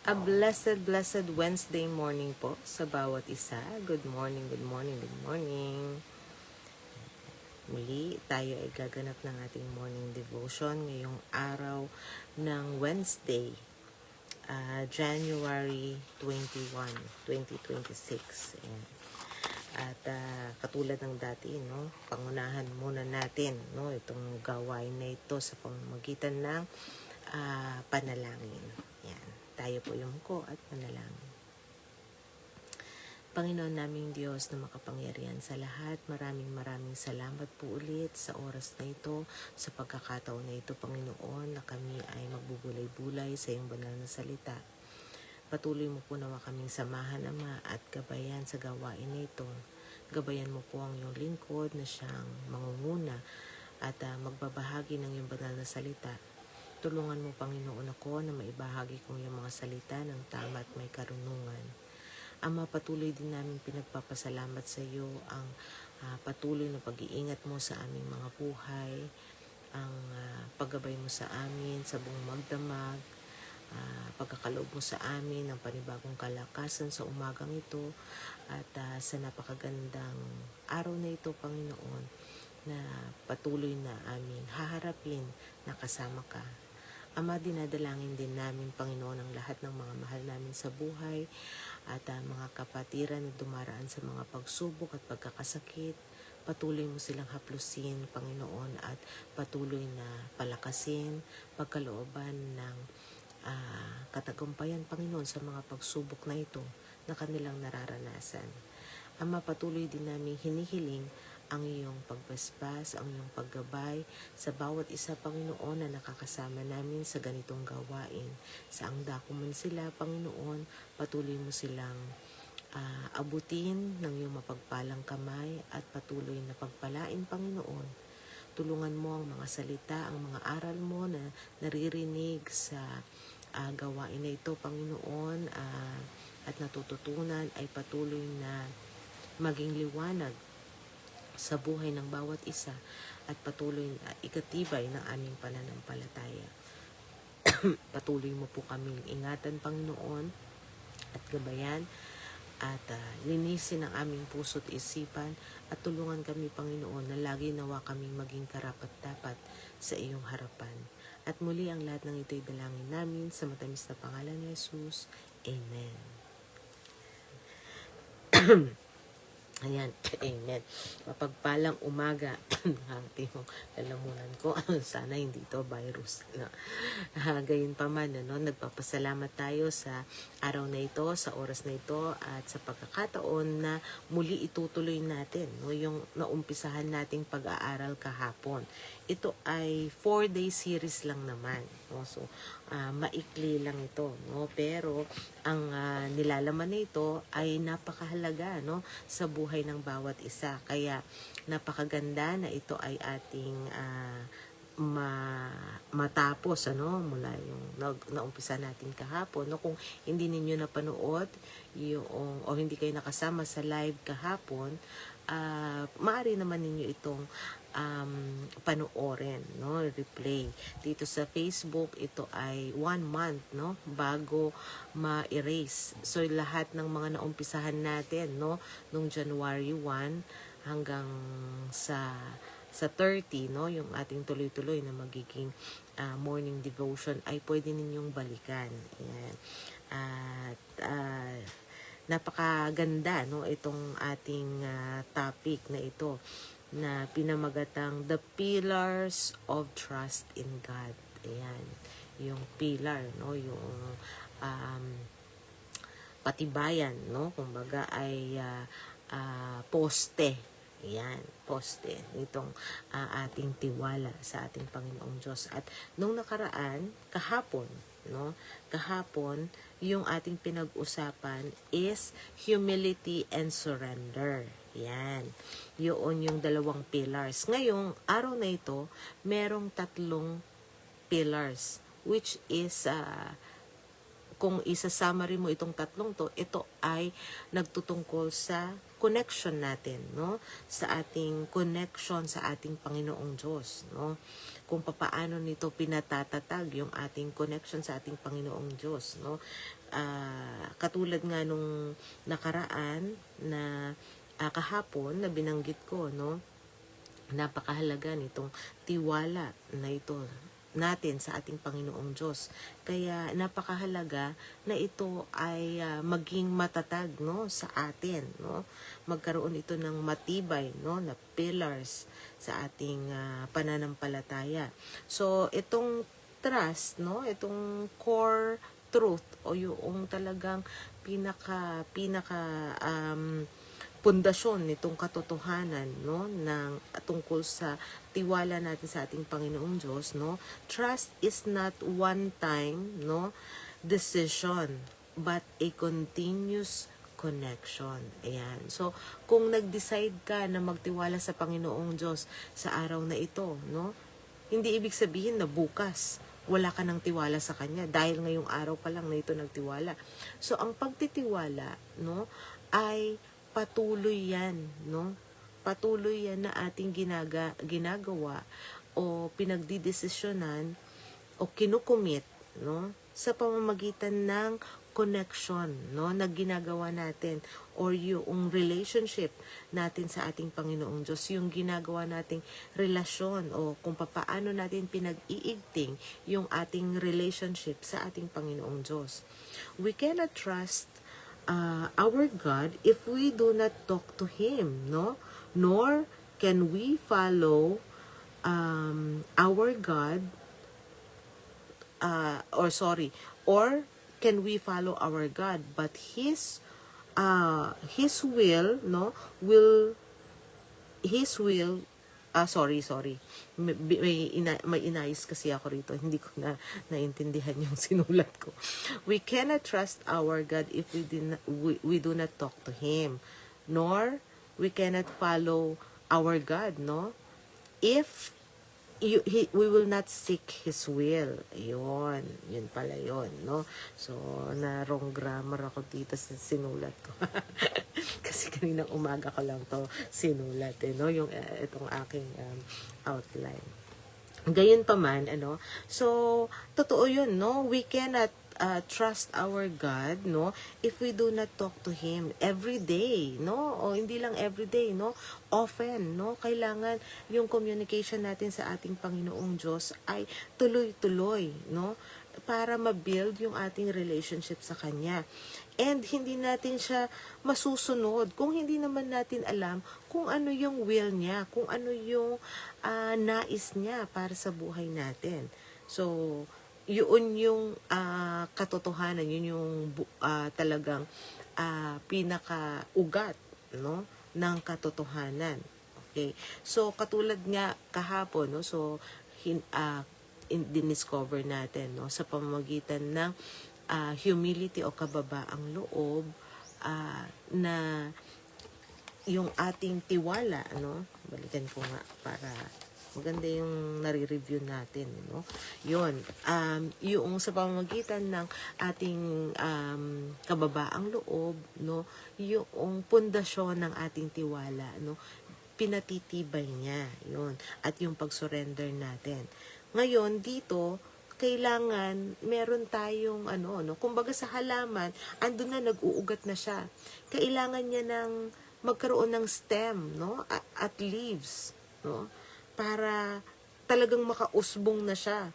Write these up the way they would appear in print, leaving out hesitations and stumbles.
A blessed, blessed Wednesday morning po sa bawat isa. Good morning, good morning, good morning. Muli, tayo ay gaganap ng ating morning devotion ngayong araw ng Wednesday, January 21, 2026. Ayan. At katulad ng dati, no, pangunahan muna natin, no, itong gawain na ito sa pamamagitan ng panalangin. Yan. Tayo po yumuko at panalangin. Panginoon naming Diyos na makapangyarihan sa lahat, maraming salamat po ulit sa oras na ito, sa pagkakataon na ito, Panginoon, na kami ay magbubulay-bulay sa iyong banal na salita. Patuloy mo po nawa kaming samahan, Ama, at gabayan sa gawain na ito. Gabayan mo po ang iyong lingkod na siyang mangunguna at magbabahagi ng iyong banal na salita. Tulungan mo, Panginoon, ako na maibahagi kong iyong mga salita ng tama at may karunungan. Ama, patuloy din namin pinagpapasalamat sa iyo ang patuloy na pag-iingat mo sa aming mga buhay, ang paggabay mo sa amin sa buong magdamag, pagkakaloob mo sa amin ng panibagong kalakasan sa umagang ito at sa napakagandang araw na ito, Panginoon, na patuloy na aming haharapin na kasama ka. Ama, dinadalangin din namin, Panginoon, ang lahat ng mga mahal namin sa buhay at mga kapatiran na dumaraan sa mga pagsubok at pagkakasakit. Patuloy mo silang haplusin, Panginoon, at patuloy na palakasin, pagkalooban ng katagumpayan, Panginoon, sa mga pagsubok na ito na kanilang nararanasan. Ama, patuloy din namin hinihiling ang iyong pagbasbas, ang iyong paggabay sa bawat isa, Panginoon, na nakakasama namin sa ganitong gawain. Saang dako man sila, Panginoon, patuloy mo silang abutin ng iyong mapagpalang kamay at patuloy na pagpalain, Panginoon. Tulungan mo ang mga salita, ang mga aral mo na naririnig sa gawain na ito, Panginoon, at natututunan ay patuloy na maging liwanag sa buhay ng bawat isa at patuloy na ikatibay ng aming pananampalataya. Patuloy mo po kaming ingatan, Panginoon, at gabayan at linisin ang aming puso't isipan at tulungan kami, Panginoon, na lagi nawa kaming maging karapat-dapat sa iyong harapan. At muli ang lahat ng ito'y dalangin namin sa matamis na pangalan ni Jesus. Amen. Ayan, amen. Mapagpalang umaga. Hati mo, lalamunan ko. Sana hindi ito virus. No? Gayun pa man, nagpapasalamat tayo sa araw na ito, sa oras na ito, at sa pagkakataon na muli itutuloy natin, no? Yung naumpisahan nating pag-aaral kahapon. Ito ay 4-day series lang naman. No? So, maikli lang ito, no? Pero ang nilalaman nito ay napakahalaga, no, sa buhay ng bawat isa. Kaya napakaganda na ito ay ating matapos, mula yung naumpisa natin kahapon, no. Kung hindi ninyo napanood yung o hindi kayo nakasama sa live kahapon, maaari naman ninyo itong panoorin, no, replay dito sa Facebook. Ito ay 1 month, no, bago ma-erase. So lahat ng mga naumpisahan natin, no, nung January 1 hanggang sa 30, no, yung ating tuloy-tuloy na magiging morning devotion ay pwede ninyong balikan. Ayan. At napakaganda, no, itong ating topic na ito na pinamagatang The Pillars of Trust in God. Ayan, yung pillar, no, yung patibayan, no, kumbaga ay poste. Ayan, poste nitong ating tiwala sa ating Panginoong Diyos. At nung nakaraan, kahapon, yung ating pinag-usapan is humility and surrender. Yan. Yun yung dalawang pillars. Ngayong araw na ito, merong 3 pillars, which is kung isa-summary mo itong tatlong to, ito ay nagtutungkol sa connection natin, no? Sa ating connection sa ating Panginoong Diyos, no? Kung papaano nito pinatatatag yung ating connection sa ating Panginoong Diyos, no? Katulad nga nung nakaraan na kahapon na binanggit ko, no? Napakahalaga nitong tiwala na ito natin sa ating Panginoong Diyos. Kaya napakahalaga na ito ay maging matatag, no, sa atin, no. Magkaroon ito ng matibay, no, na pillars sa ating pananampalataya. So itong trust, no, itong core truth o yung talagang pinaka pundasyon nitong katotohanan, no, ng tungkol sa tiwala natin sa ating Panginoong Diyos, no. Trust is not one time, no, decision, but a continuous connection. Ayan. So, kung nag-decide ka na magtiwala sa Panginoong Diyos sa araw na ito, no, hindi ibig sabihin na bukas wala ka ng tiwala sa Kanya dahil ngayong araw pa lang na ito nagtiwala. So, ang pagtitiwala, no, ay patuloy yan, no? Patuloy yan na ating ginagawa o pinagdidesisyonan o kinukumit, no? Sa pamamagitan ng connection, no, na ginagawa natin or yung relationship natin sa ating Panginoong Diyos, yung ginagawa nating relasyon o kung paano natin pinag-iigting yung ating relationship sa ating Panginoong Diyos. We cannot trust our God if we do not talk to Him, no? Nor can we follow our God, or can we follow our God, but His will, no, His will, sorry. May inayos kasi ako rito. Hindi ko naintindihan yung sinulat ko. We cannot trust our God if we do not talk to Him. Nor we cannot follow our God, no? If we will not seek His will. Yun pala yun, no? So, wrong grammar ako dito sa sinulat ko. Kasi kaninang umaga ko lang to sinulat, no? Yung itong aking outline. Gayon pa man, so, totoo yun, no? We cannot trust our God, no, if we do not talk to Him every day, no, o hindi lang every day, no, often, no, kailangan yung communication natin sa ating Panginoong Diyos ay tuloy-tuloy, no, para ma-build yung ating relationship sa Kanya. And hindi natin siya masusunod kung hindi naman natin alam kung ano yung will niya, kung ano yung nais niya para sa buhay natin. So, yun yung katotohanan, yun yung talagang pinaka-ugat, no, ng katotohanan. Okay? So, katulad nga kahapon, no, so, diniscover natin, no, sa pamamagitan ng humility o kababaang loob na yung ating tiwala, no? Balikan ko nga para maganda yung nare-review natin, no? Yun, yung sa pamamagitan ng ating kababaang loob, no? Yung pundasyon ng ating tiwala, no? Pinatitibay niya, yun. At yung pag-surrender natin. Ngayon, dito, kailangan meron tayong no, kumbaga sa halaman, andun na, nag-uugat na siya. Kailangan niya ng magkaroon ng stem, no, at leaves, no, para talagang makausbong na siya.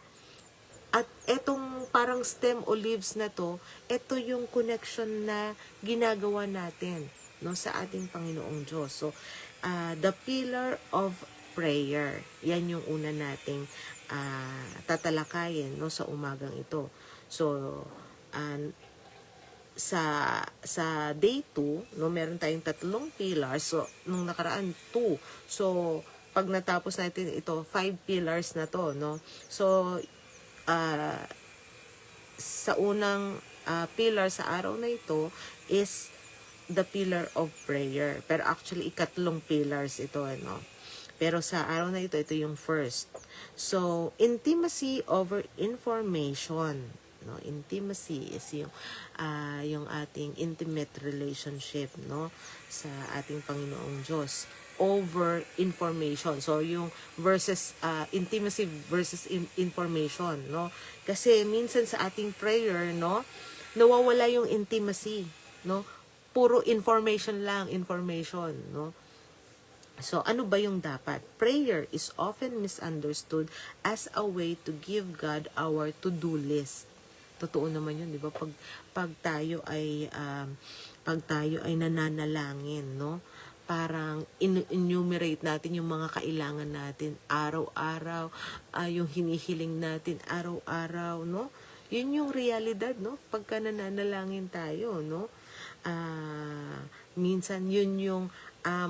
At etong parang stem o leaves na to, ito yung connection na ginagawa natin, no, sa ating Panginoong Diyos. So, the pillar of prayer, yan yung una nating tatalakayin, no, sa umagang ito. So, sa day 2, no, meron tayong 3 pillars. So, nung nakaraan 2. So, pag natapos natin ito, 5 pillars na to, no. So, sa unang pillar sa araw na ito is the pillar of prayer. Pero actually, 3 pillars ito, no. Pero sa araw na ito yung first. So, intimacy over information, no? Intimacy is yung ating intimate relationship, no, sa ating Panginoong Diyos over information. So yung versus intimacy versus information, no? Kasi minsan sa ating prayer, no, nawawala yung intimacy, no? Puro information lang, information, no? So, ano ba yung dapat? Prayer is often misunderstood as a way to give God our to-do list. Totoo naman yun, di ba? Pag tayo ay nananalangin, no? Parang enumerate natin yung mga kailangan natin araw-araw, yung hinihiling natin araw-araw, no? Yun yung realidad, no? Pagka nananalangin tayo, no? Minsan yun yung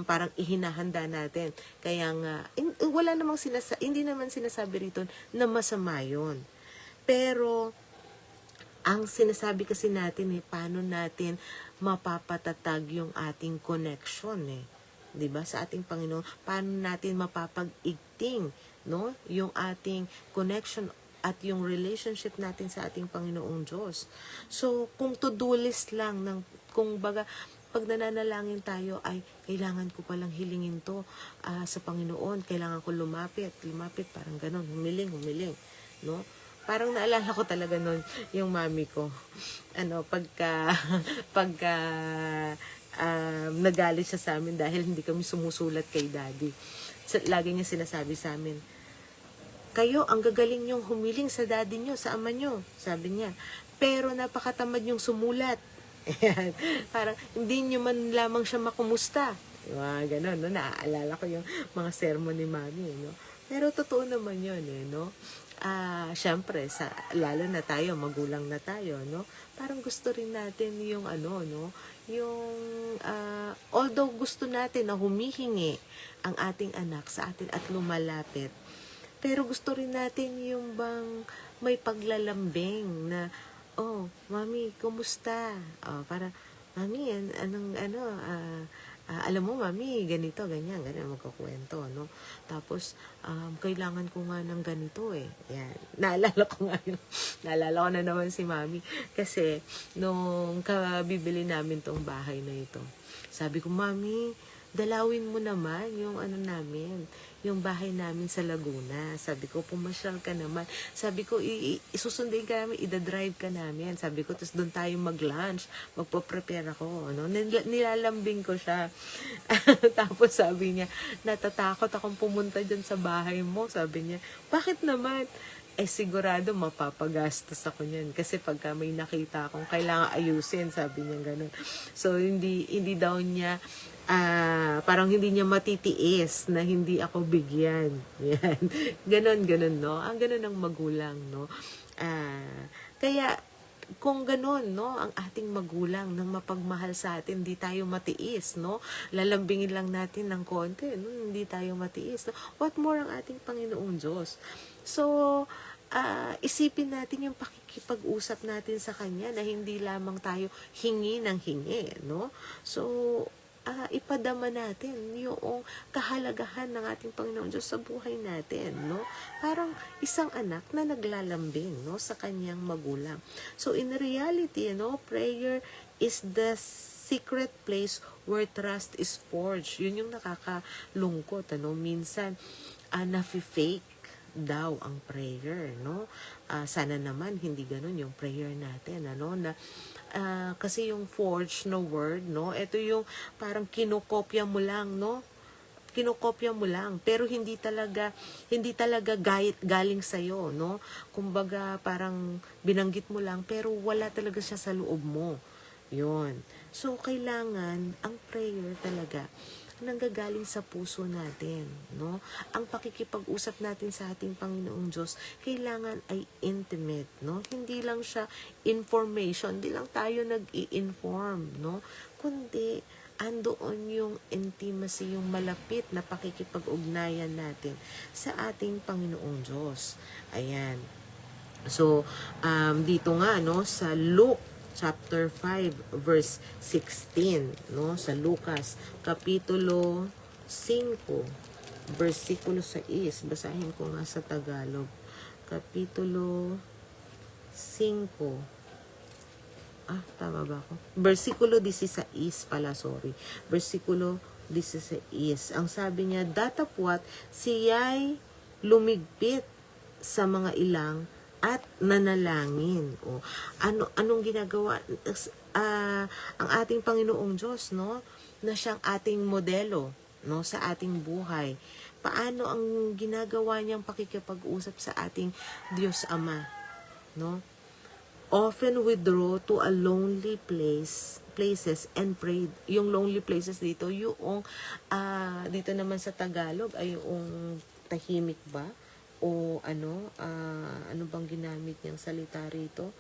parang ihinahanda natin. Kaya nga, wala namang hindi naman sinasabi rito na masama yun. Pero, ang sinasabi kasi natin paano natin mapapatatag yung ating connection 'di ba, sa ating Panginoon? Paano natin mapapag-igting, no, yung ating connection at yung relationship natin sa ating Panginoong Diyos. So, kung to-do list lang kung baga pag nananalangin tayo ay kailangan ko palang hilingin to sa Panginoon, kailangan ko lumapit, parang ganon, humiling, no? Parang naalala ko talaga noon yung mami ko. Pagka nagalit siya sa amin dahil hindi kami sumusulat kay daddy. Lagi niya sinasabi sa amin, kayo, ang gagaling niyong humiling sa daddy niyo, sa ama niyo, sabi niya. Pero napakatamad niyong sumulat. Ayan. Parang hindi niyo man lamang siya makumusta. Ganon, no? Naaalala ko yung mga sermon ni mami, no? Pero totoo naman yun, no? Syempre, lalo na tayo, magulang na tayo, no? Parang gusto rin natin yung no? Yung, although gusto natin na humihingi ang ating anak sa atin at lumalapit, pero gusto rin natin yung bang may paglalambing na, oh, mami, kumusta? Para, mami, alam mo, mami, ganito, ganyan, magkakwento, no? Tapos, kailangan ko nga ng ganito, Yan. Naalala ko na naman si mami. Kasi, nung kabibili namin tong bahay na ito, sabi ko, mami, dalawin mo naman yung yung bahay namin sa Laguna. Sabi ko, pumasyal ka naman. Sabi ko, isusundin ka namin, idadrive ka namin. Sabi ko, tapos doon tayo mag-lunch. Magpo-prepare ako. Nilalambing ko siya. Tapos sabi niya, natatakot akong pumunta dyan sa bahay mo. Sabi niya, bakit naman? Sigurado mapapagastos ako niyan. Kasi pagka may nakita akong kailangan ayusin, sabi niya gano'n. So, hindi daw niya, parang hindi niya matitiis na hindi ako bigyan. Yan. Ganon, no? Ang ganon ng magulang, no? Kaya, kung ganon, no, ang ating magulang nang mapagmahal sa atin, hindi tayo matiis, no? Lalambingin lang natin ng konti, no? Hindi tayo matiis, no? What more ang ating Panginoong Diyos? So, isipin natin yung pakikipag-usap natin sa Kanya na hindi lamang tayo hingi ng hingi, no? So, ipadama natin yung kahalagahan ng ating Panginoon Diyos sa buhay natin, no? Parang isang anak na naglalambing, no, sa kanyang magulang. So, in reality, no, prayer is the secret place where trust is forged. Yun yung nakakalungkot, ano? Minsan, nafi-fake daw ang prayer, no? Sana naman hindi ganun yung prayer natin, ano, na kasi yung forged na word, no, ito yung parang kinokopya mo lang, no, kinokopya mo lang, pero hindi talaga galing sa'yo, no, kumbaga parang binanggit mo lang, pero wala talaga siya sa loob mo, yun. So, kailangan ang prayer talaga nanggagaling sa puso natin, no? Ang pakikipag-usap natin sa ating Panginoong Diyos, kailangan ay intimate, no? Hindi lang siya information, hindi lang tayo nag-i-inform, no? Kundi, andoon yung intimacy, yung malapit na pakikipag-ugnayan natin sa ating Panginoong Diyos. Ayan. So, dito nga, no, sa Luke chapter 5 verse 16, no, sa Lucas kapitulo 5 versikulo 6, basahin ko nga sa Tagalog. Kapitulo Tama ba ako? Versikulo 16 pala, sorry. Versikulo 16. Ang sabi niya, datapwat siya'y lumigpit sa mga ilang at nanalangin. Anong ginagawa? Ang ating Panginoong Diyos, no? Na siyang ating modelo, no? Sa ating buhay. Paano ang ginagawa niyang pakikipag-usap sa ating Diyos Ama, no? Often withdraw to a lonely places and prayed. Yung lonely places dito, yung dito naman sa Tagalog ay yung tahimik ba? O ano bang ginamit niyang salita rito?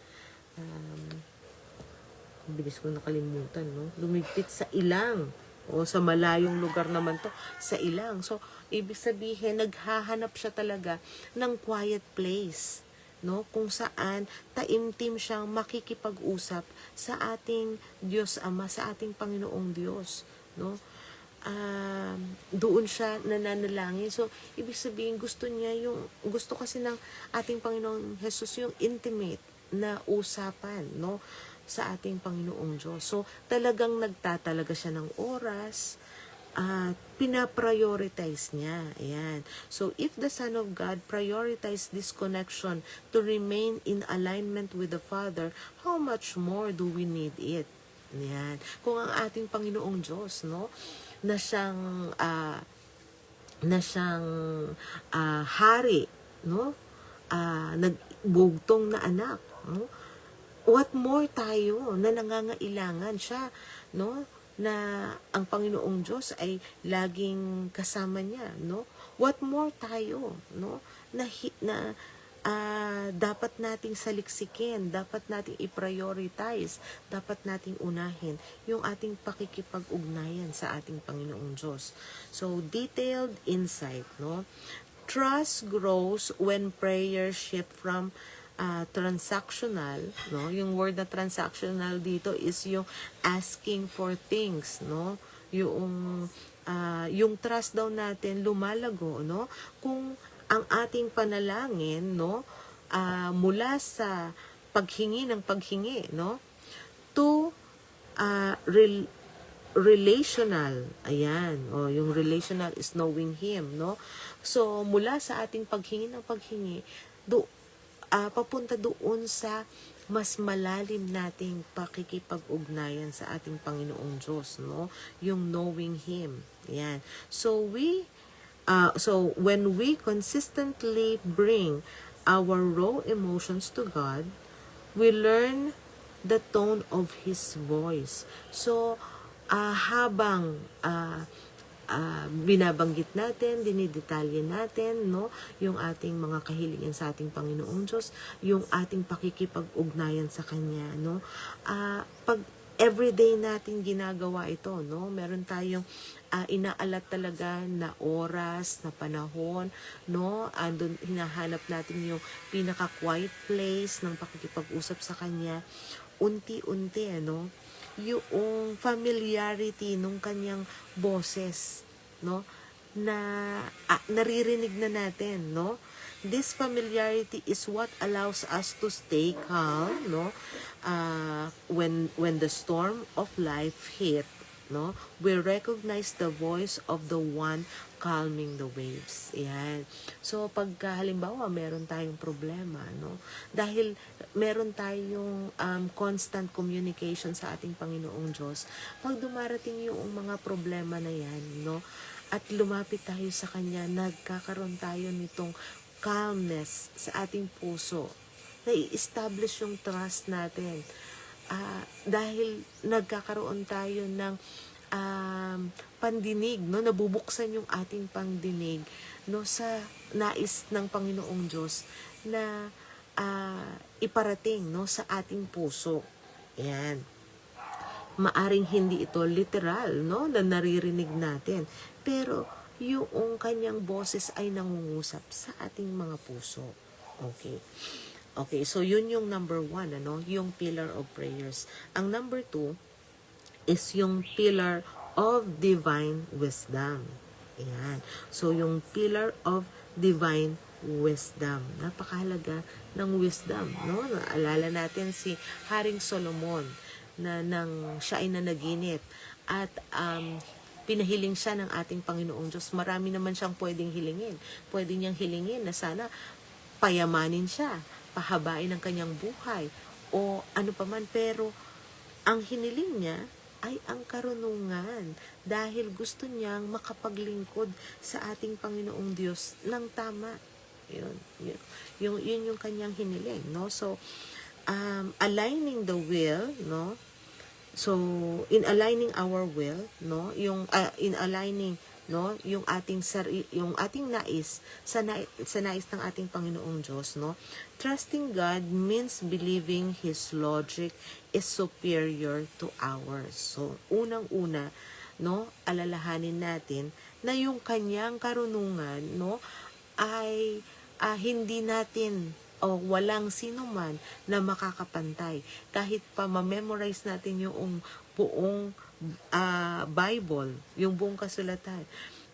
Bilis ko nakalimutan, no? Lumigpit sa ilang. O sa malayong lugar naman to, sa ilang. So, ibig sabihin, naghahanap siya talaga ng quiet place, no, kung saan taimtim siyang makikipag-usap sa ating Diyos Ama, sa ating Panginoong Diyos, no. Doon siya nananalangin. So ibig sabihin, gusto kasi ng ating Panginoong Jesus yung intimate na usapan, no, sa ating Panginoong Diyos. So talagang nagtatalaga siya ng oras at pinaprioritize niya. Ayan. So, if the Son of God prioritize this connection to remain in alignment with the Father, how much more do we need it? Ayan. Kung ang ating Panginoong Diyos, no, na siyang hari, no, nagbugtong na anak, no? What more tayo na nangangailangan siya, no, na ang Panginoong Diyos ay laging kasama niya, no? What more tayo, no? Na dapat nating saliksikin, dapat nating i-prioritize, dapat nating unahin yung ating pakikipag-ugnayan sa ating Panginoong Diyos. So, detailed insight, no? Trust grows when prayer shift from transactional, no? Yung word na transactional dito is yung asking for things, no? Yung trust daw natin lumalago, no? Kung ang ating panalangin, no, mula sa paghingi, no, to relational. Ayan. Yung relational is knowing Him, no? So, mula sa ating paghingi, papunta doon sa mas malalim nating pakikipag-ugnayan sa ating Panginoong Diyos, no? Yung knowing Him. Yan. So when we consistently bring our raw emotions to God, we learn the tone of His voice. So habang binabanggit natin, dinidetalye natin, no, yung ating mga kahilingan sa ating Panginoong Diyos, yung ating pakikipag-ugnayan sa Kanya, no. Pag everyday natin ginagawa ito, no, meron tayong inaalat talaga na oras, na panahon, no, andun hinahanap natin yung pinaka-quiet place ng pakikipag-usap sa Kanya, unti-unti, no, yung familiarity nung kanyang boses, no, na naririnig na natin, no. This familiarity is what allows us to stay calm, no, when the storm of life hit, no, we recognize the voice of the one calming the waves. Yan. So, pagka halimbawa, meron tayong problema, no? Dahil meron tayong constant communication sa ating Panginoong Diyos, pag dumarating yung mga problema na yan, no? At lumapit tayo sa Kanya, nagkakaroon tayo nitong calmness sa ating puso. Na-establish yung trust natin. Dahil nagkakaroon tayo ng pandinig, no, nabubuksan yung ating pandinig, no, sa nais ng Panginoong Diyos na iparating, no, sa ating puso. Yan. Maaring hindi ito literal, no, na naririnig natin, pero yung kanyang boses ay nangungusap sa ating mga puso. Okay, so yun yung number 1, ano, yung pillar of prayers. Ang number 2 is yung pillar of divine wisdom. Ayan. So, yung pillar of divine wisdom. Napakahalaga ng wisdom, no? Naalala natin si Haring Solomon na nang siya ay nanaginip at pinahiling siya ng ating Panginoong Diyos. Marami naman siyang pwedeng hilingin. Pwede niyang hilingin na sana payamanin siya, pahabain ang kanyang buhay, o ano paman, pero ang hiniling niya ay ang karunungan dahil gusto niyang makapaglingkod sa ating Panginoong Diyos ng tama. Yun yung kanyang hiniling, no? So, aligning the will, no? So, in aligning our will, no, in aligning, no, yung ating nais sa nais ng ating Panginoong Diyos, no. Trusting God means believing His logic is superior to ours. So, unang-una, no, alalahanin natin na yung kanyang karunungan, no, ay hindi natin o walang sino man na makakapantay. Kahit pa ma-memorize natin yung buong Bible, yung buong kasulatan,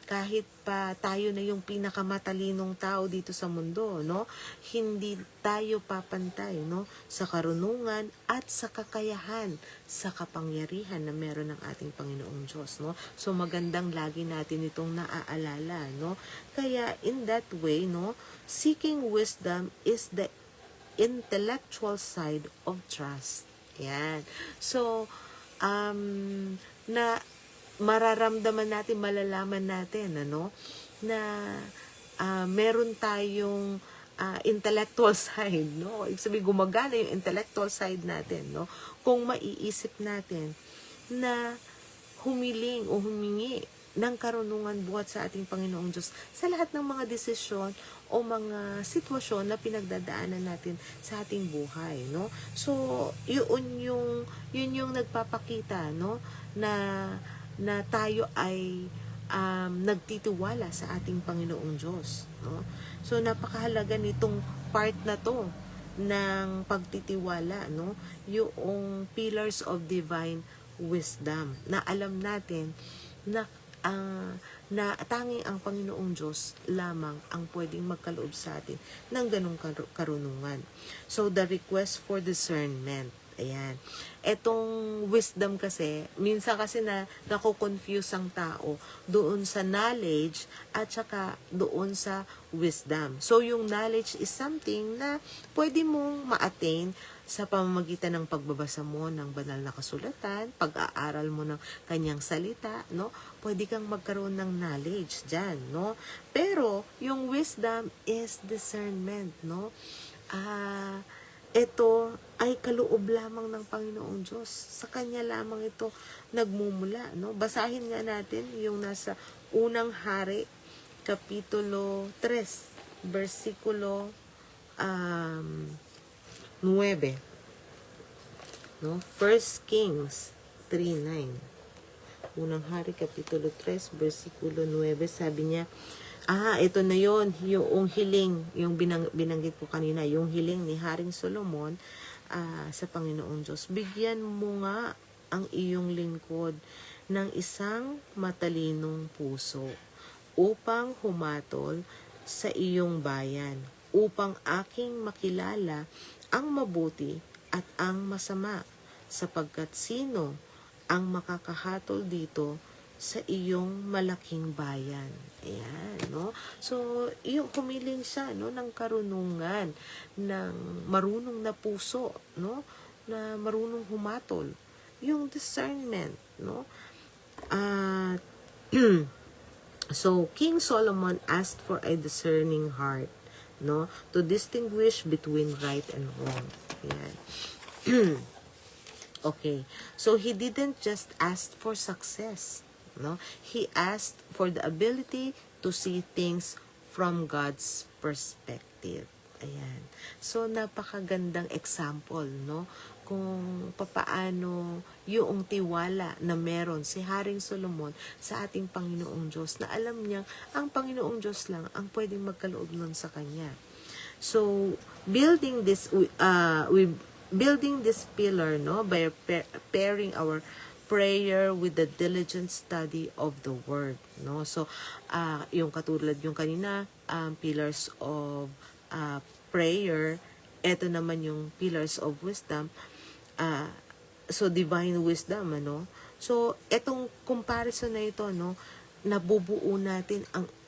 kahit pa tayo na yung pinakamatalinong tao dito sa mundo, no, hindi tayo papantay, no, sa karunungan at sa kakayahan, sa kapangyarihan na meron ng ating Panginoong Diyos, no. So magandang lagi natin itong naaalala, no. Kaya in that way, no, seeking wisdom is the intellectual side of trust. Yan. So na mararamdaman natin, malalaman natin, ano, na meron tayong intellectual side, no? Ibig sabihin, gumagana yung intellectual side natin, no? Kung maiisip natin na humiling o humingi ng karunungan buhat sa ating Panginoong Diyos sa lahat ng mga desisyon o mga sitwasyon na pinagdadaanan natin sa ating buhay, no? So, yun yung nagpapakita, no, na tayo ay nagtitiwala sa ating Panginoong Diyos, no? So napakahalaga nitong part na to ng pagtitiwala, no? Yung pillars of divine wisdom, na alam natin na tanging ang Panginoong Diyos lamang ang pwedeng magkaloob sa atin ng ganong karunungan. So the request for discernment, ayan. Etong wisdom kasi, minsan kasi nako-confuse ang tao doon sa knowledge at saka doon sa wisdom. So, yung knowledge is something na pwede mong ma-attain sa pamamagitan ng pagbabasa mo ng banal na kasulatan, pag-aaral mo ng kanyang salita, no? Pwede kang magkaroon ng knowledge dyan, no? Pero, yung wisdom is discernment, no? Ito ay kaloob lamang ng Panginoong Diyos. Sa Kanya lamang ito nagmumula, no? Basahin nga natin yung nasa unang hari, kapitulo 3, versikulo 9. No? 1 Kings 3:9. Unang hari, kapitulo 3, versikulo 9, sabi niya, ito na yon, yung hiling, yung binanggit ko kanina, yung hiling ni Haring Solomon sa Panginoong Diyos. Bigyan mo nga ang iyong lingkod ng isang matalinong puso upang humatol sa iyong bayan, upang aking makilala ang mabuti at ang masama, sapagkat sino ang makakahatol dito sa iyong malaking bayan. Ayan, no? So, yung humiling siya, no, ng karunungan, ng marunong na puso, no, na marunong humatol. Yung discernment, no? So, King Solomon asked for a discerning heart, no, to distinguish between right and wrong. Ayan. Okay. So, he didn't just ask for success, no? He asked for the ability to see things from God's perspective. Ayan. So, napakagandang example, no? Kung papaano yung tiwala na meron si Haring Solomon sa ating Panginoong Diyos, na alam niya ang Panginoong Diyos lang ang pwedeng magkaloob nun sa Kanya. So, building this pillar, no, by pairing our prayer with the diligent study of the word, no? So yung katulad yung kanina, pillars of prayer. Ito naman yung pillars of wisdom. So divine wisdom, ano. So etong comparison na ito, no, nabubuo natin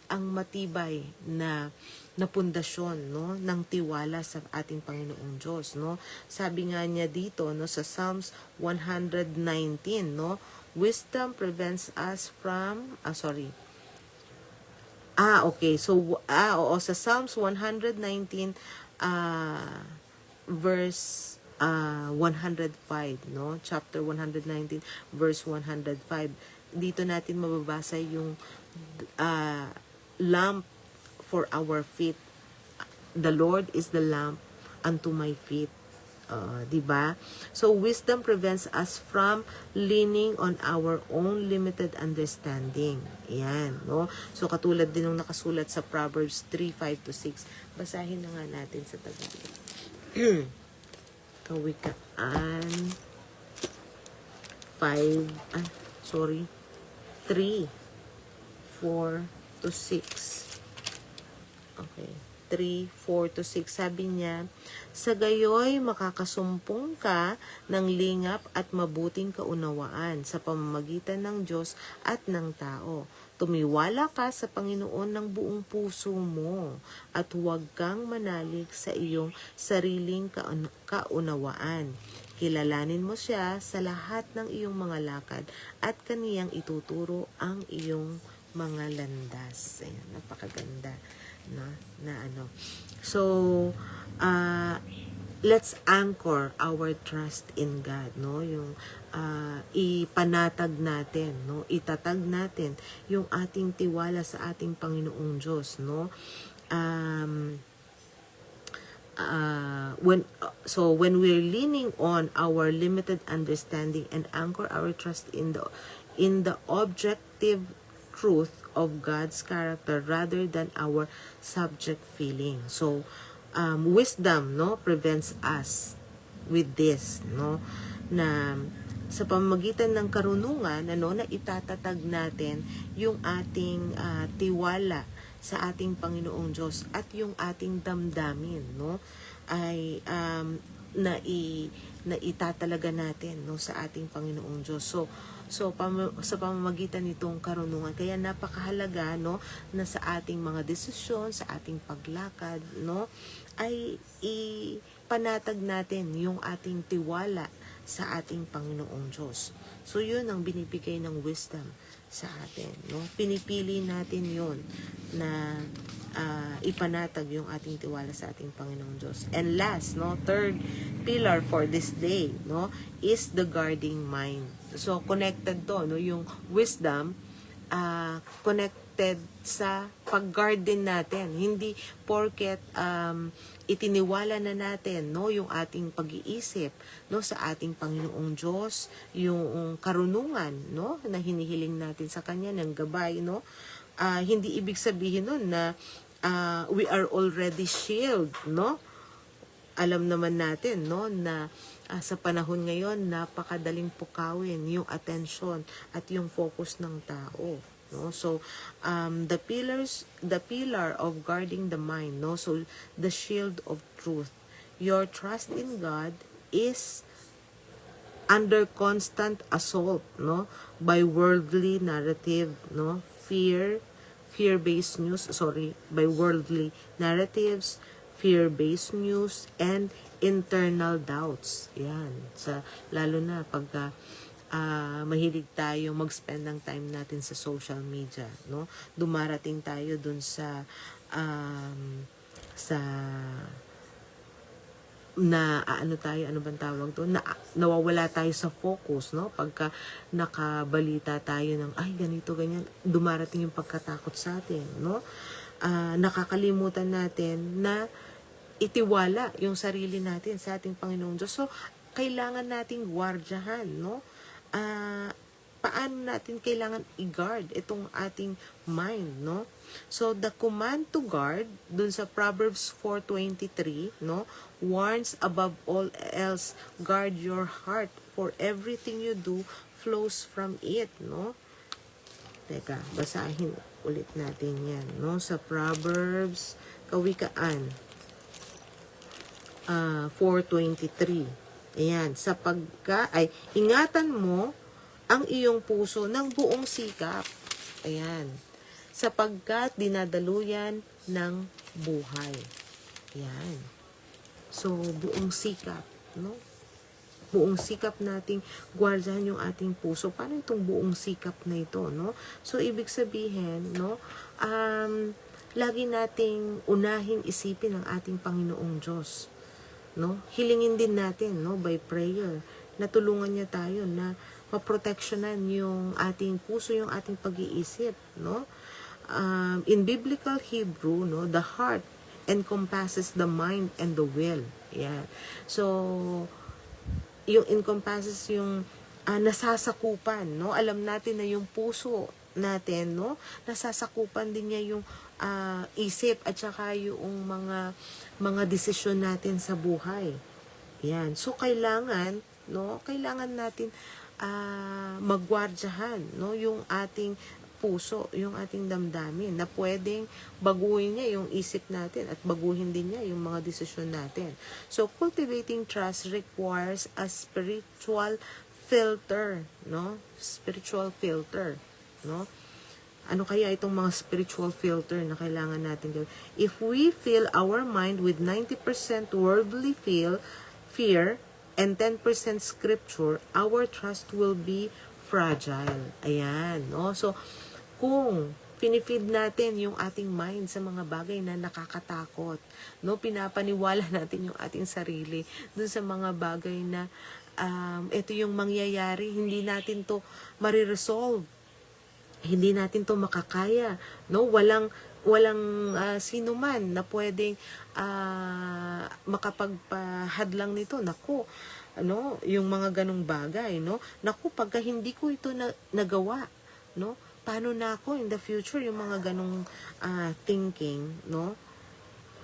ang matibay na pundasyon, no, ng tiwala sa ating Panginoong Diyos, no. Sabi nga niya dito, no, sa Psalms 119, no, wisdom prevents us from okay. So sa Psalms 119 verse 105, no? Chapter 119 verse 105. Dito natin mababasa yung lamp for our feet. The Lord is the lamp unto my feet. Diba? So wisdom prevents us from leaning on our own limited understanding. Yan, no? So katulad din ng nakasulat sa Proverbs 3:5-6. Basahin na nga natin sa Tagalog. Kawikaan 3:4-6. Okay. 3:4-6, sabi niya, sa gayoy makakasumpong ka ng lingap at mabuting kaunawaan sa pamamagitan ng Diyos at ng tao. Tumiwala ka sa Panginoon ng buong puso mo at huwag kang manalig sa iyong sariling kaunawaan. Kilalanin mo siya sa lahat ng iyong mga lakad at kaniyang ituturo ang iyong mga landas. Ayan, napakaganda. Na ano. So, let's anchor our trust in God, no? Yung ipanatag natin, no? Itatag natin yung ating tiwala sa ating Panginoong Diyos, no? When we're leaning on our limited understanding and anchor our trust in the objective truth of God's character rather than our subject feeling. So wisdom, no, prevents us with this, no, na sa pamamagitan ng karunungan, ano, na itatatag natin yung ating tiwala sa ating Panginoong Diyos at yung ating damdamin, no, ay na itatalaga natin, no, sa ating Panginoong Diyos. So sa pamamagitan nitong karunungan, kaya napakahalaga, no, na sa ating mga desisyon, sa ating paglakad, no, ay ipanatag natin yung ating tiwala sa ating Panginoong Diyos. So yun ang binibigay ng wisdom sa atin, no? Pinipili natin yun na ipanatag yung ating tiwala sa ating Panginoong Diyos. And last, no, third pillar for this day, no, is the guarding mind. So connected to, no, yung wisdom connected sa pag-guard din natin. Hindi porket itiniwala na natin, no, yung ating pag-iisip, no, sa ating Panginoong Diyos, yung karunungan, no, na hinihiling natin sa Kanya ng gabay, no, hindi ibig sabihin nun na we are already shield, no. Alam naman natin, no, na sa panahon ngayon napakadaling pukawin yung attention at yung focus ng tao, no. So the pillar of guarding the mind, no, so the shield of truth. Your trust in God is under constant assault, no, by worldly narrative, no, fear-based news, by worldly narratives, fear-based news, and internal doubts. Yan. Lalo na pagka mahilig tayo mag-spend ng time natin sa social media, no? Dumarating tayo dun sa ano bang tawag doon, nawawala tayo sa focus, no, pagka nakabalita tayo ng ay ganito ganyan, dumarating yung pagkatakot sa atin, no. Nakakalimutan natin na itiwala yung sarili natin sa ating Panginoong Diyos. So kailangan nating gwardyahan, no. Paano natin kailangan i-guard itong ating mind, no? So the command to guard dun sa Proverbs 4:23, no, warns above all else, guard your heart, for everything you do flows from it, no? Teka, basahin ulit natin yan, no? Sa Proverbs, Kawikaan, 4:23. Ayan, ingatan mo ang iyong puso ng buong sikap. Ayan, sapagkat dinadaluyan ng buhay. Ayan. So, buong sikap, no? Buong sikap nating guardahan yung ating puso. Paano itong buong sikap na ito, no? So, ibig sabihin, no, lagi nating unahing isipin ang ating Panginoong Diyos, no? Hilingin din natin, no, by prayer, na tulungan niya tayo na maproteksyonan yung ating puso, yung ating pag-iisip, no? In biblical Hebrew, no, the heart encompasses the mind and the will. Yeah. So, yung encompasses yung nasasakupan, no? Alam natin na yung puso natin, no? Nasasakupan din niya yung isip at saka yung mga desisyon natin sa buhay. Yan. So, kailangan natin magwardyahan, no? Yung ating puso, yung ating damdamin, na pwedeng baguhin niya yung isip natin at baguhin din niya yung mga desisyon natin. So, cultivating trust requires a spiritual filter, no? Spiritual filter, no? Ano kaya itong mga spiritual filter na kailangan natin gawin? If we fill our mind with 90% worldly fear, and 10% scripture, our trust will be fragile. Ayan, no? So, kung pinifeed natin yung ating mind sa mga bagay na nakakatakot, no? Pinapaniwala natin yung ating sarili dun sa mga bagay na ito yung mangyayari, hindi natin to mariresolve. Hindi natin to makakaya, no? Walang sino man na pwedeng makapagpahadlang nito. Naku, ano, yung mga ganong bagay, no? Naku, pagka hindi ko ito nagawa, no? Paano na ako in the future, yung mga ganong thinking, no?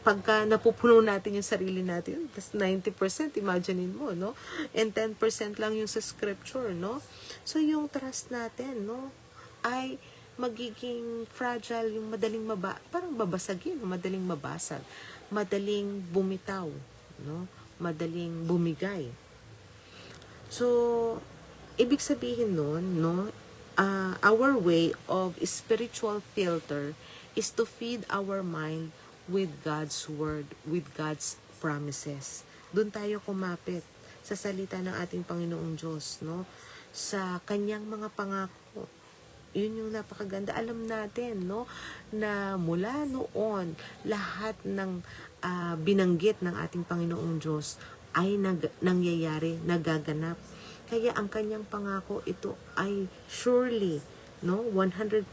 Pagka napupuno natin yung sarili natin, tas 90%, imaginein mo, no? And 10% lang yung sa scripture, no? So, yung trust natin, no, ay magiging fragile, yung parang babasagin, madaling mabasag, madaling bumitaw, no? Madaling bumigay. So, ibig sabihin nun, no, our way of spiritual filter is to feed our mind with God's word, with God's promises. Doon tayo kumapit sa salita ng ating Panginoong Diyos, no? Sa kanyang mga pangako. Yun yung napakaganda. Alam natin, no, na mula noon, lahat ng binanggit ng ating Panginoong Diyos ay nangyayari, nagaganap. Kaya ang kanyang pangako, ito ay surely, no, 100%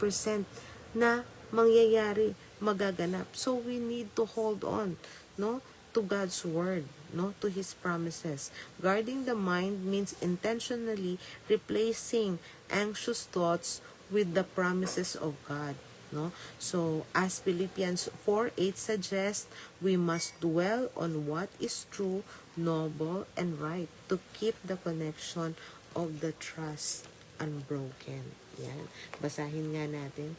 na mangyayari, magaganap. So we need to hold on, no, to God's word, no, to His promises. Guarding the mind means intentionally replacing anxious thoughts with the promises of God, no? So, as Philippians 4:8 suggests, we must dwell on what is true, noble, and right to keep the connection of the trust unbroken. Yan. Basahin nga natin.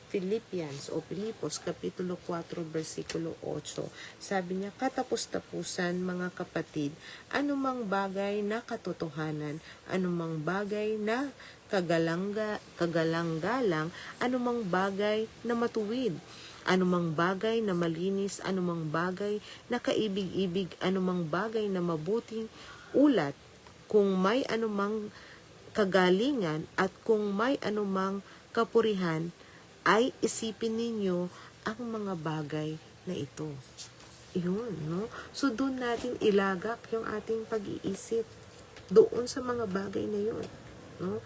Philippians o Pilipos, Kapitulo 4, versikulo 8. Sabi niya, katapos-tapusan mga kapatid, anumang bagay na katotohanan, anumang bagay na kagalang-galang, anumang bagay na matuwid, anumang bagay na malinis, anumang bagay na kaibig-ibig, anumang bagay na mabuting ulat, kung may anumang kagalingan at kung may anumang kapurihan, ay isipin ninyo ang mga bagay na ito. Yun, no? So, doon natin ilagak yung ating pag-iisip doon sa mga bagay na yun, no?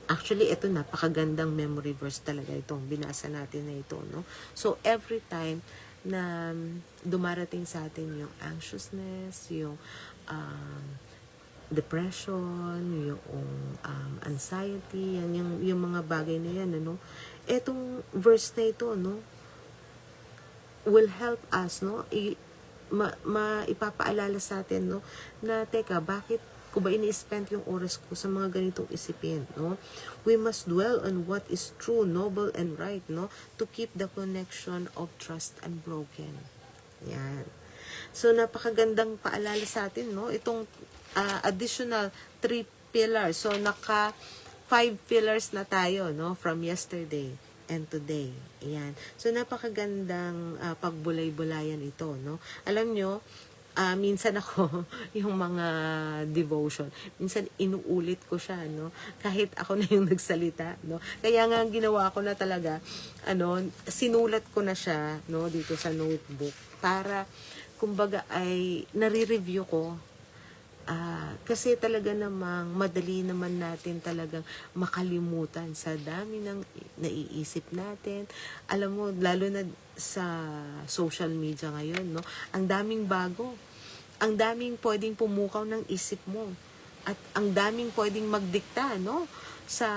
Actually, ito napakagandang memory verse talaga itong binasa natin na ito, no? So, every time na dumarating sa atin yung anxiousness, yung depression, yung anxiety, yung mga bagay na yan, ano? Etong verse na ito, no, will help us, no, ipapaalala sa atin, no, na teka, bakit ko ba ini-spend yung oras ko sa mga ganitong isipin, no? We must dwell on what is true, noble, and right, no? To keep the connection of trust unbroken. Yan. So, napakagandang paalala sa atin, no? Itong additional 3 pillars. So, 5 pillars na tayo, no? From yesterday and today. Ayan. So, napakagandang pagbulay-bulayan ito, no? Alam nyo, minsan ako, yung mga devotion, minsan inuulit ko siya, no? Kahit ako na yung nagsalita, no? Kaya nga, ginawa ko na talaga, sinulat ko na siya, no? Dito sa notebook, para, kumbaga, ay nare-review ko. Kasi talaga namang madali naman natin talagang makalimutan sa dami ng naiisip natin. Alam mo, lalo na sa social media ngayon, no? Ang daming bago. Ang daming pwedeng pumukaw ng isip mo. At ang daming pwedeng magdikta, no? Sa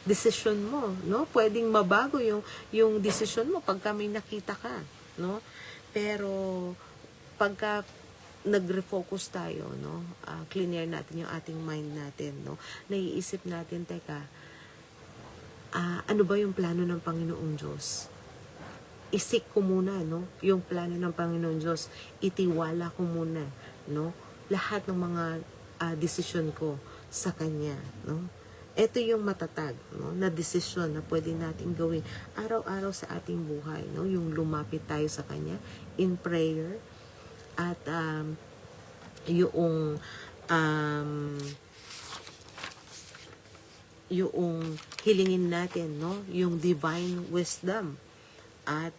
decision mo, no? Pwedeng mabago yung decision mo pagka may nakita ka, no? Pero pagka nagre-focus tayo, no? Clear natin yung ating mind natin, no? Naiisip natin, teka, ano ba yung plano ng Panginoong Diyos? Isik ko muna, no? Yung plano ng Panginoong Diyos. Itiwala ko muna, no? Lahat ng mga desisyon ko sa Kanya, no? Ito yung matatag, no? Na desisyon na pwede natin gawin araw-araw sa ating buhay, no? Yung lumapit tayo sa Kanya in prayer, at yung hilingin natin, no, yung divine wisdom, at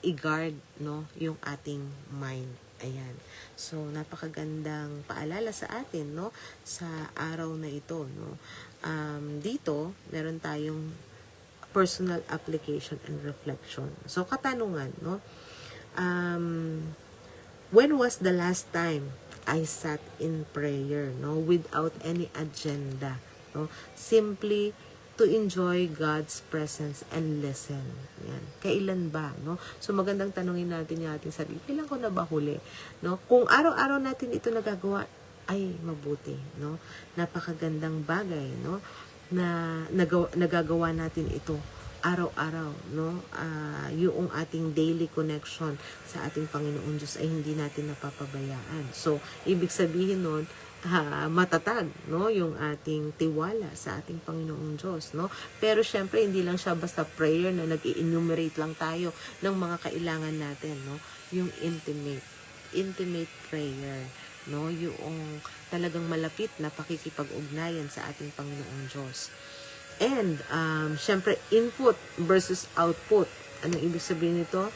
i-guard, no, yung ating mind. Ayan. So, napakagandang paalala sa atin, no, sa araw na ito, no. Dito, meron tayong personal application and reflection. So, katanungan, no, when was the last time I sat in prayer, no, without any agenda, no, simply to enjoy God's presence and listen. Yan. Kailan ba, no? So magandang tanungin natin yung ating sarili. Kailan ko na ba huli, no? Kung araw-araw natin ito nagagawa, ay mabuti, no? Napakagandang bagay, no? Na nagagawa natin ito araw-araw, no? Yung ating daily connection sa ating Panginoon Diyos ay hindi natin napapabayaan. So, ibig sabihin nun, matatag, no? Yung ating tiwala sa ating Panginoong Diyos, no? Pero syempre, hindi lang siya basta prayer na nag-enumerate lang tayo ng mga kailangan natin, no? Yung intimate prayer, no? Yung talagang malapit na pakikipag-ugnayan sa ating Panginoong Diyos. And, syempre, input versus output. Anong ibig sabihin nito?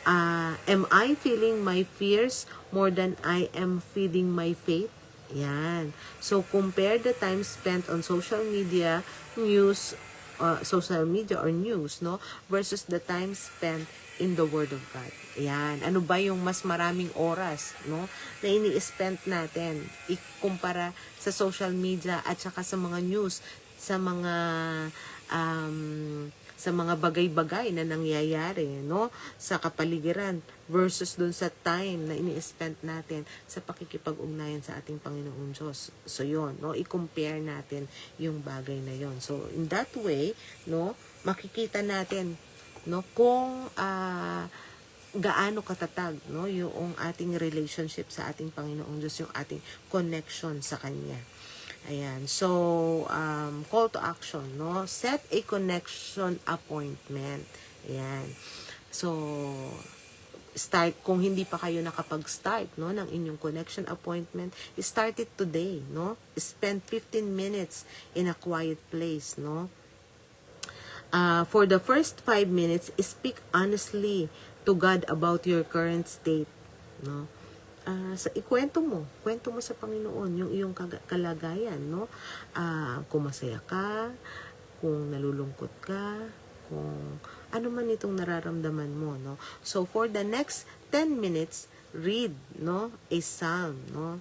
Am I feeling my fears more than I am feeding my faith? Yan. So, compare the time spent on social media, news, or news, no? Versus the time spent in the Word of God. Yan. Ano ba yung mas maraming oras, no? Na ini-spend natin ikumpara sa social media at saka sa mga news, sa mga bagay-bagay na nangyayari, no, sa kapaligiran versus dun sa time na ini-spend natin sa pakikipag-ugnayan sa ating Panginoong Diyos. So yon, no, i-compare natin yung bagay na yon. So in that way, no, makikita natin, no, kung gaano katatag, no, yung ating relationship sa ating Panginoong Diyos, yung ating connection sa Kanya. Ayan. So, call to action, no? Set a connection appointment. Ayan. So, start, kung hindi pa kayo nakapag-start, no, ng inyong connection appointment, start it today, no? Spend 15 minutes in a quiet place, no? For the first 5 minutes, speak honestly to God about your current state, no? Kwento mo sa Panginoon yung iyong kalagayan, no? Kung masaya ka, kung nalulungkot ka, kung ano man itong nararamdaman mo, no? So for the next 10 minutes, read, no, a psalm, no?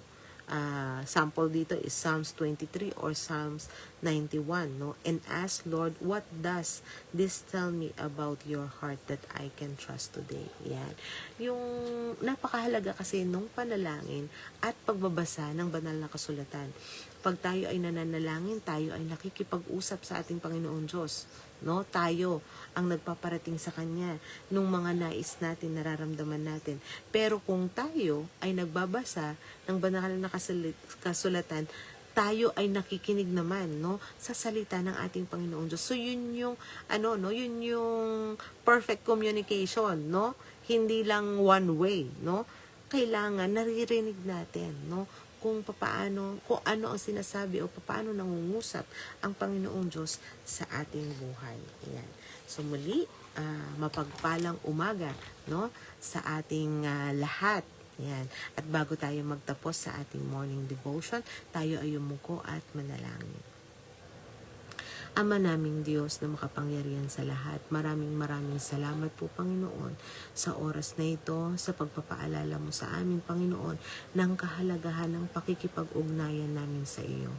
Sample dito is Psalms 23 or Psalms 91, no? And ask, Lord, what does this tell me about your heart that I can trust today? Yan. Yung napakahalaga kasi nung panalangin at pagbabasa ng banal na kasulatan. Pag tayo ay nananalangin, tayo ay nakikipag-usap sa ating Panginoon Diyos. No, tayo ang nagpaparating sa Kanya nung mga nais natin, nararamdaman natin. Pero kung tayo ay nagbabasa ng banal na kasulatan, tayo ay nakikinig naman, no, sa salita ng ating Panginoon Diyos. So yun yung yun yung perfect communication, no? Hindi lang one way, no? Kailangan naririnig natin, no? Kung ano ang sinasabi o paano nangungusap ang Panginoong Diyos sa ating buhay. Ayan. So muli, mapagpalang umaga, no, sa ating lahat. Ayan. At bago tayo magtapos sa ating morning devotion, tayo ay yumuko at manalangin. Ama naming Diyos na makapangyarihan sa lahat, maraming salamat po, Panginoon, sa oras na ito, sa pagpapaalala mo sa amin, Panginoon, ng kahalagahan ng pakikipag-ugnayan namin sa iyo.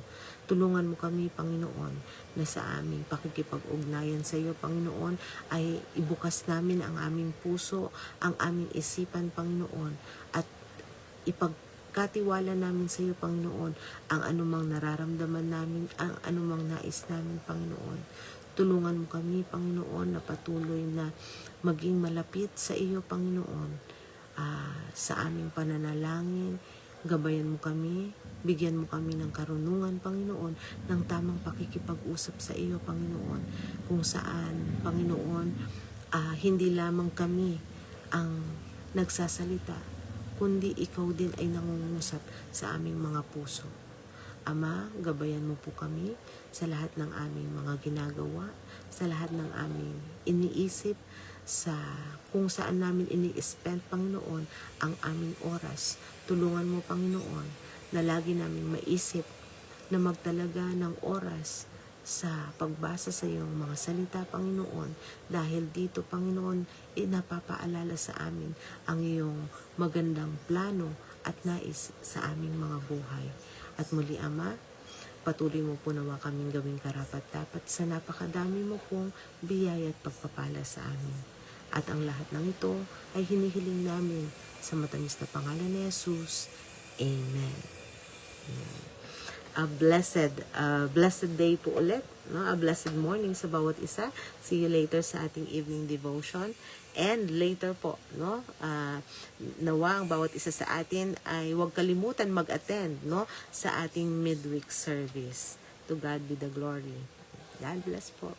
Tulungan mo kami, Panginoon, na sa aming pakikipag-ugnayan sa iyo, Panginoon, ay ibukas namin ang aming puso, ang aming isipan, Panginoon, at ipagkatiwala namin sa iyo, Panginoon, ang anumang nararamdaman namin, ang anumang nais namin, Panginoon. Tulungan mo kami, Panginoon, na patuloy na maging malapit sa iyo, Panginoon, sa aming pananalangin. Gabayan mo kami, bigyan mo kami ng karunungan, Panginoon, ng tamang pakikipag-usap sa iyo, Panginoon, kung saan, Panginoon, hindi lamang kami ang nagsasalita, kundi ikaw din ay nangungusap sa aming mga puso. Ama, gabayan mo po kami sa lahat ng aming mga ginagawa, sa lahat ng aming iniisip, sa kung saan namin ini-spend, Panginoon, ang aming oras. Tulungan mo, Panginoon, na lagi namin maisip na magtalaga ng oras sa pagbasa sa iyong mga salita, Panginoon, dahil dito, Panginoon, napapaalala sa amin ang iyong magandang plano at nais sa aming mga buhay. At muli, Ama, patuloy mo po nawa kaming gawing karapat-dapat sa napakadami mo pong biyaya at pagpapala sa amin. At ang lahat ng ito ay hinihiling namin sa matamis na pangalan ni Jesus. Amen. Amen. A blessed day po ulit, no? A blessed morning sa bawat isa. See you later sa ating evening devotion. And later po, no? Nawa ang bawat isa sa atin ay huwag kalimutan mag-attend, no, sa ating midweek service. To God be the glory. God bless po.